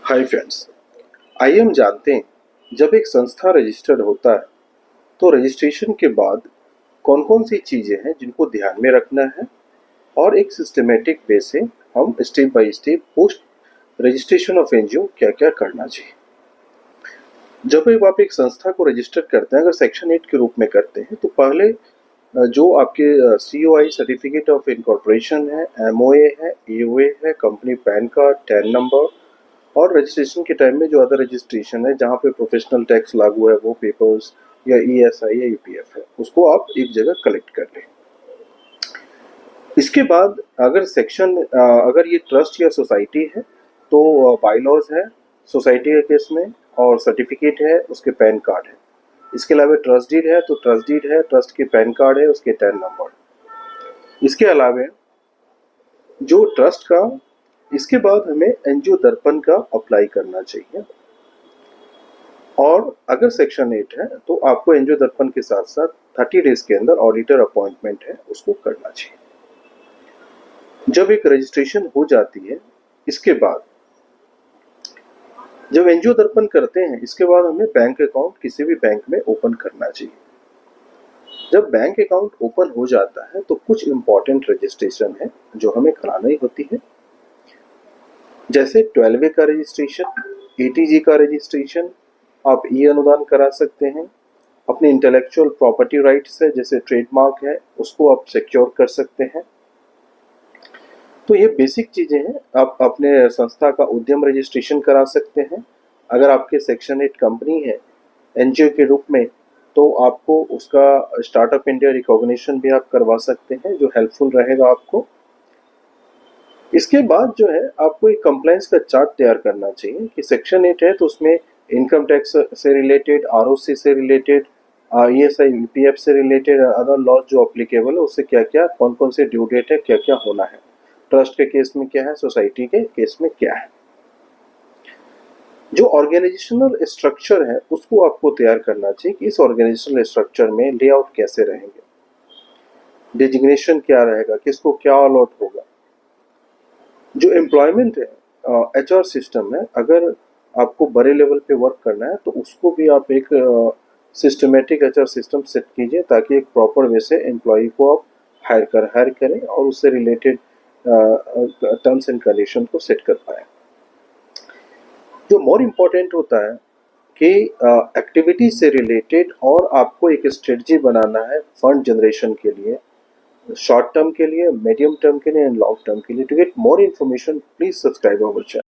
Hi friends, आइए हम जानते हैं जब एक संस्था रजिस्टर्ड होता है तो रजिस्ट्रेशन के बाद कौन कौन सी चीज़ें हैं जिनको ध्यान में रखना है और एक सिस्टमेटिक वे से हम step by step post registration of NGO क्या क्या करना चाहिए। जब आप एक संस्था को रजिस्टर करते हैं, अगर सेक्शन 8 के रूप में करते हैं तो पहले जो आपके COI सर्टिफिकेट ऑफ इनकॉर्पोरेशन है, MOA है, EOA है, company pan card, tan number और रजिस्ट्रेशन के टाइम में जो अदर रजिस्ट्रेशन है जहाँ पे प्रोफेशनल टैक्स लागू है वो पेपर्स या ESI या UPF है, उसको आप एक जगह कलेक्ट कर लें। इसके बाद अगर ये ट्रस्ट या सोसाइटी है तो बाईलॉज है सोसाइटी के केस में और सर्टिफिकेट है, उसके पैन कार्ड है। इसके अलावा ट्रस्ट डीड है तो ट्रस्ट डीड है, ट्रस्ट के पैन कार्ड है, उसके टैन नंबर। इसके अलावा जो ट्रस्ट का, इसके बाद हमें एनजीओ दर्पण का अप्लाई करना चाहिए। और अगर सेक्शन 8 है तो आपको एनजीओ दर्पण के साथ साथ 30 डेज के अंदर ऑडिटर अपॉइंटमेंट है उसको करना चाहिए। जब एक रजिस्ट्रेशन हो जाती है, इसके बाद जब एनजीओ दर्पण करते हैं इसके बाद हमें बैंक अकाउंट किसी भी बैंक में ओपन करना चाहिए। जब बैंक अकाउंट ओपन हो जाता है तो कुछ इंपॉर्टेंट रजिस्ट्रेशन है जो हमें कराना ही होती है, जैसे 12A का रजिस्ट्रेशन, ATG का रजिस्ट्रेशन, आप अनुदान करा सकते हैं, अपने इंटेलेक्चुअल प्रॉपर्टी राइट्स है जैसे ट्रेडमार्क है उसको आप सिक्योर कर सकते हैं। तो ये बेसिक चीज़ें हैं। आप अपने संस्था का उद्यम रजिस्ट्रेशन करा सकते हैं। अगर आपके सेक्शन 8 कंपनी है एनजीओ के रूप में तो आपको उसका स्टार्टअप इंडिया रिकॉग्निशन भी आप करवा सकते हैं जो हेल्पफुल रहेगा आपको। इसके बाद जो है आपको एक कंप्लायंस का चार्ट तैयार करना चाहिए कि सेक्शन 8 है तो उसमें इनकम टैक्स से रिलेटेड, ROC से रिलेटेड, ESI UPF से रिलेटेड अदर लॉज जो अप्लीकेबल है उससे क्या क्या कौन कौन से ड्यू डेट है, क्या क्या होना है, ट्रस्ट के केस में क्या है, सोसाइटी के केस में क्या है। जो ऑर्गेनाइजेशनल स्ट्रक्चर है उसको आपको तैयार करना चाहिए कि इस ऑर्गेनाइजेशनल स्ट्रक्चर में लेआउट कैसे रहेंगे, डिजिग्नेशन क्या रहेगा, किसको क्या अलॉट होगा। जो एम्प्लॉयमेंट है, HR सिस्टम है, अगर आपको बड़े लेवल पे वर्क करना है तो उसको भी आप एक सिस्टमेटिक HR सिस्टम सेट कीजिए ताकि एक प्रॉपर वे से एम्प्लॉय को आप हायर करें और उससे रिलेटेड टर्म्स एंड कंडीशन को सेट कर पाए। जो मोर इम्पोर्टेंट होता है कि एक्टिविटी से रिलेटेड और आपको एक स्ट्रेटजी बनाना है फंड जनरेशन के लिए, शॉर्ट टर्म के लिए, मीडियम टर्म के लिए एंड लॉन्ग टर्म के लिए। To get more information please subscribe our channel.